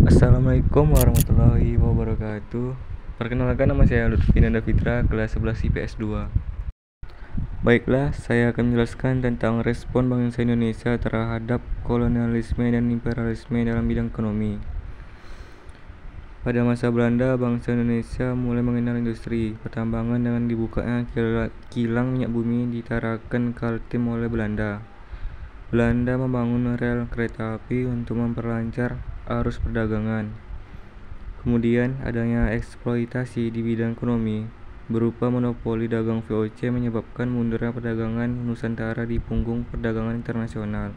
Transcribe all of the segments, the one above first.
Assalamualaikum warahmatullahi wabarakatuh. Perkenalkan, nama saya Lutfi Nanda Fitra, kelas 11 IPS 2. Baiklah, saya akan menjelaskan tentang respon bangsa Indonesia terhadap kolonialisme dan imperialisme dalam bidang ekonomi. Pada masa Belanda, bangsa Indonesia mulai mengenal industri pertambangan dengan dibukanya kilang minyak bumi di Tarakan Kaltim oleh Belanda. Belanda membangun rel kereta api untuk memperlancar arus perdagangan. Kemudian, adanya eksploitasi di bidang ekonomi berupa monopoli dagang VOC menyebabkan mundurnya perdagangan Nusantara di punggung perdagangan internasional.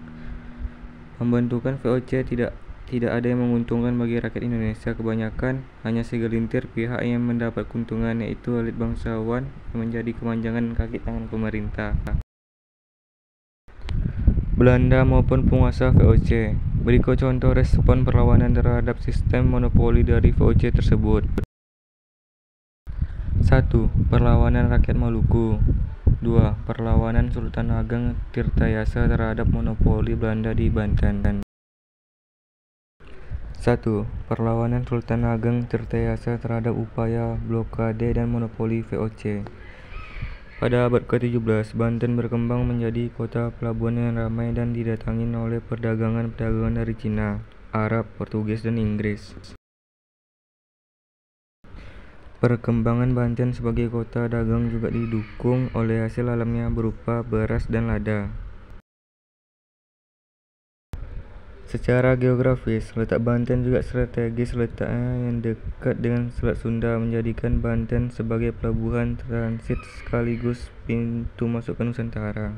Pembentukan VOC tidak ada yang menguntungkan bagi rakyat Indonesia. Kebanyakan hanya segelintir pihak yang mendapat keuntungan, yaitu elit bangsawan yang menjadi kemanjangan kaki tangan pemerintah Belanda maupun penguasa VOC. Berikut contoh respon perlawanan terhadap sistem monopoli dari VOC tersebut. 1. Perlawanan rakyat Maluku. 2. Perlawanan Sultan Ageng Tirtayasa terhadap monopoli Belanda di Banten. 1. Perlawanan Sultan Ageng Tirtayasa terhadap upaya blokade dan monopoli VOC. Pada abad ke-17, Banten berkembang menjadi kota pelabuhan yang ramai dan didatangi oleh perdagangan dari Cina, Arab, Portugis, dan Inggris. Perkembangan Banten sebagai kota dagang juga didukung oleh hasil alamnya berupa beras dan lada. Secara geografis, letak Banten juga strategis. Letaknya yang dekat dengan Selat Sunda menjadikan Banten sebagai pelabuhan transit sekaligus pintu masuk ke Nusantara.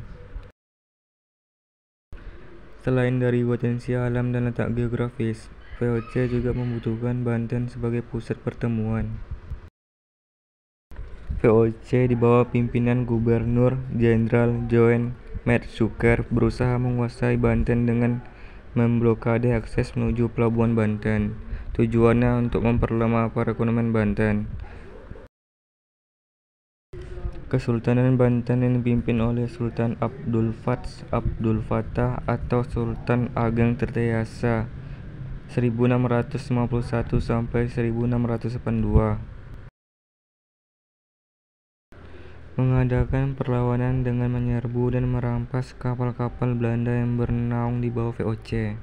Selain dari potensi alam dan letak geografis, VOC juga membutuhkan Banten sebagai pusat pertemuan. VOC di bawah pimpinan Gubernur Jenderal Joen Metsuker berusaha menguasai Banten dengan memblokade akses menuju pelabuhan Banten. Tujuannya untuk memperlemah perekonomian Banten. Kesultanan Banten yang dipimpin oleh Sultan Abdul Fattah atau Sultan Ageng Tirtayasa 1651 sampai 1682 mengadakan perlawanan dengan menyerbu dan merampas kapal-kapal Belanda yang bernaung di bawah VOC.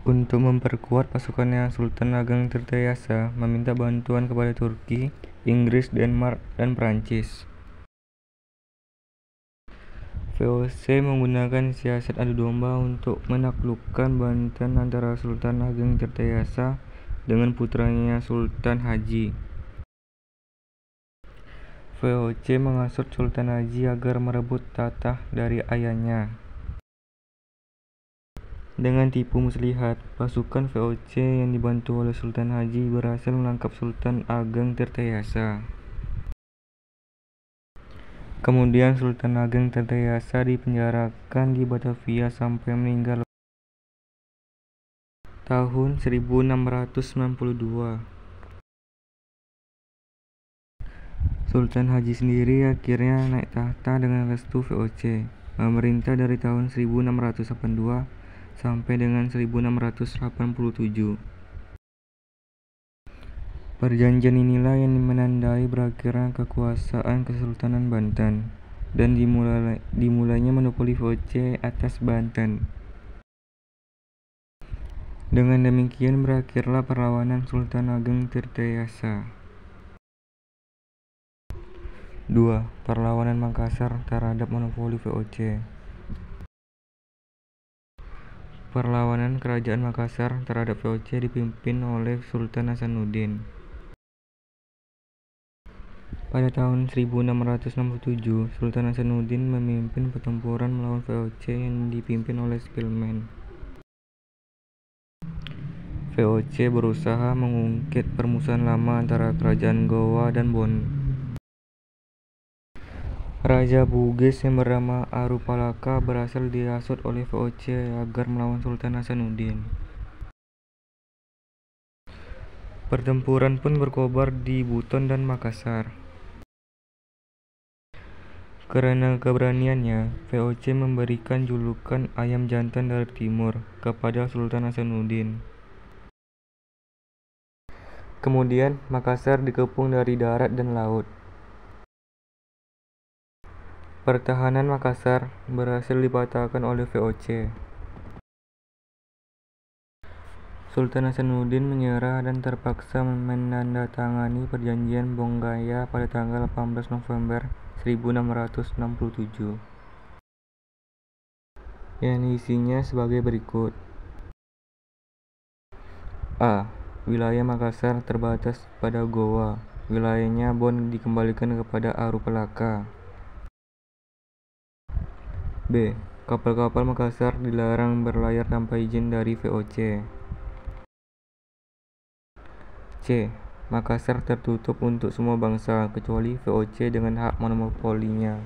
Untuk memperkuat pasukannya, Sultan Ageng Tirtayasa meminta bantuan kepada Turki, Inggris, Denmark, dan Prancis. VOC menggunakan siasat adu domba untuk menaklukkan Banten antara Sultan Ageng Tirtayasa dengan putranya Sultan Haji. VOC menghasut Sultan Haji agar merebut tatah dari ayahnya. Dengan tipu muslihat, pasukan VOC yang dibantu oleh Sultan Haji berhasil menangkap Sultan Ageng Tirtayasa. Kemudian Sultan Ageng Tirtayasa dipenjarakan di Batavia sampai meninggal tahun 1692. Sultan Haji sendiri akhirnya naik tahta dengan restu VOC, memerintah dari tahun 1682 sampai dengan 1687. Perjanjian inilah yang menandai berakhirnya kekuasaan Kesultanan Banten dan dimulainya monopoli VOC atas Banten. Dengan demikian berakhirlah perlawanan Sultan Ageng Tirtayasa. 2. Perlawanan Makassar terhadap monopoli VOC. Perlawanan Kerajaan Makassar terhadap VOC dipimpin oleh Sultan Hasanuddin. Pada tahun 1667, Sultan Hasanuddin memimpin pertempuran melawan VOC yang dipimpin oleh Spilman. VOC berusaha mengungkit permusuhan lama antara kerajaan Gowa dan Bon. Raja Bugis yang bernama Arupalaka berhasil dihasut oleh VOC agar melawan Sultan Hasanuddin. Pertempuran pun berkobar di Buton dan Makassar. Karena keberaniannya, VOC memberikan julukan ayam jantan dari timur kepada Sultan Hasanuddin. Kemudian, Makassar dikepung dari darat dan laut. Pertahanan Makassar berhasil dipatahkan oleh VOC. Sultan Hasanuddin menyerah dan terpaksa menandatangani perjanjian Bonggaya pada tanggal 18 November 1667 yang isinya sebagai berikut. A. Wilayah Makassar terbatas pada Goa. Wilayahnya Bon dikembalikan kepada Arupelaka. B. Kapal-kapal Makassar dilarang berlayar tanpa izin dari VOC. C. Makassar tertutup untuk semua bangsa, kecuali VOC dengan hak monopolinya.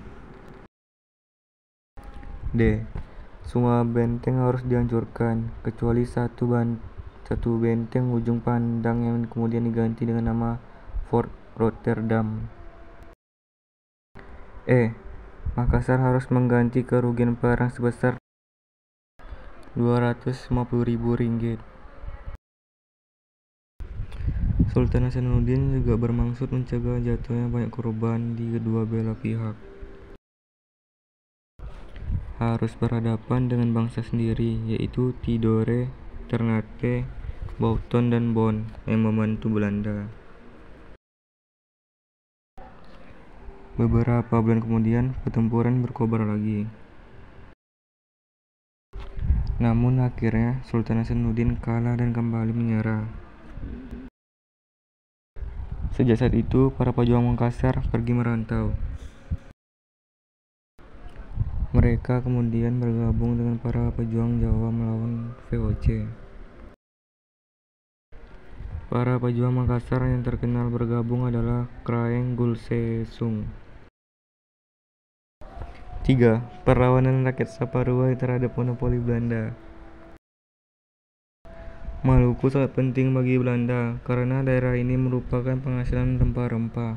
D. Semua benteng harus dihancurkan, kecuali satu benteng ujung pandang yang kemudian diganti dengan nama Fort Rotterdam. E. Makassar harus mengganti kerugian perang sebesar 250.000 ringgit. Sultan Hasanuddin juga bermaksud mencegah jatuhnya banyak korban di kedua belah pihak. Harus berhadapan dengan bangsa sendiri, yaitu Tidore, Ternate, Bouton, dan Bon yang membantu Belanda. Beberapa bulan kemudian, pertempuran berkobar lagi. Namun akhirnya Sultan Hasanuddin kalah dan kembali menyerah. Sejak saat itu, para pejuang Makassar pergi merantau. Mereka kemudian bergabung dengan para pejuang Jawa melawan VOC. Para pejuang Makassar yang terkenal bergabung adalah Kraeng Gulsesung. 3. Perlawanan rakyat Saparua terhadap monopoli Belanda. Maluku sangat penting bagi Belanda karena daerah ini merupakan penghasilan rempah-rempah.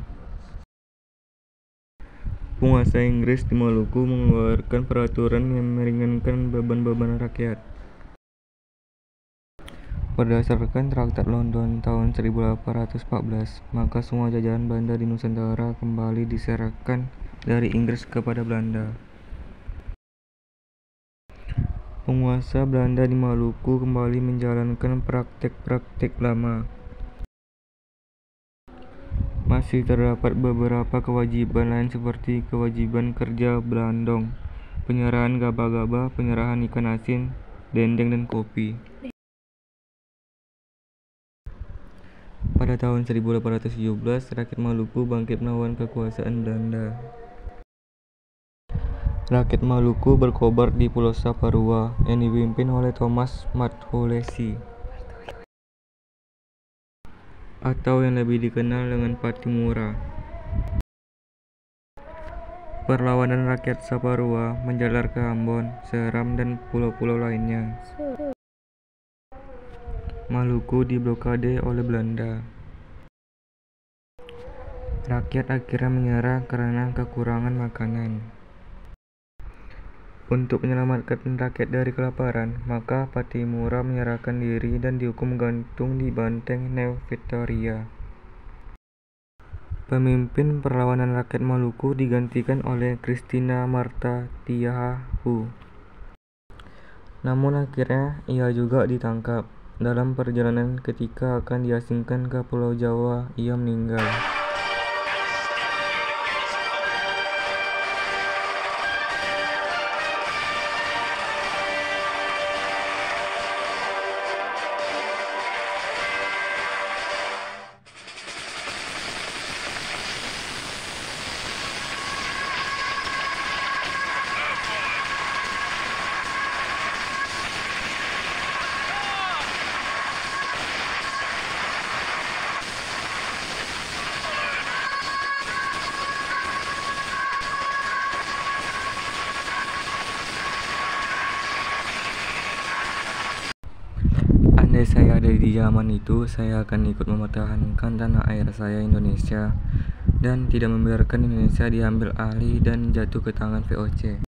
Penguasa Inggris di Maluku mengeluarkan peraturan yang meringankan beban-beban rakyat. Berdasarkan Traktat London tahun 1814, maka semua jajahan Belanda di Nusantara kembali diserahkan dari Inggris kepada Belanda. Penguasa Belanda di Maluku kembali menjalankan praktek-praktek lama. Masih terdapat beberapa kewajiban lain seperti kewajiban kerja belandong, penyerahan gabah-gabah, penyerahan ikan asin, dendeng, dan kopi. Pada tahun 1817, rakyat Maluku bangkit melawan kekuasaan Belanda. Rakyat Maluku berkobar di Pulau Saparua yang dipimpin oleh Thomas Matulesi, atau yang lebih dikenal dengan Patimura. Perlawanan rakyat Saparua menjalar ke Ambon, Seram, dan pulau-pulau lainnya. Maluku diblokade oleh Belanda. Rakyat akhirnya menyerah karena kekurangan makanan. Untuk menyelamatkan rakyat dari kelaparan, maka Patimura menyerahkan diri dan dihukum gantung di Banteng New Victoria. Pemimpin perlawanan rakyat Maluku digantikan oleh Christina Marta Tiahahu. Namun akhirnya ia juga ditangkap. Dalam perjalanan ketika akan diasingkan ke Pulau Jawa, ia meninggal. Andai saya ada di zaman itu, saya akan ikut mempertahankan tanah air saya Indonesia dan tidak membiarkan Indonesia diambil alih dan jatuh ke tangan VOC.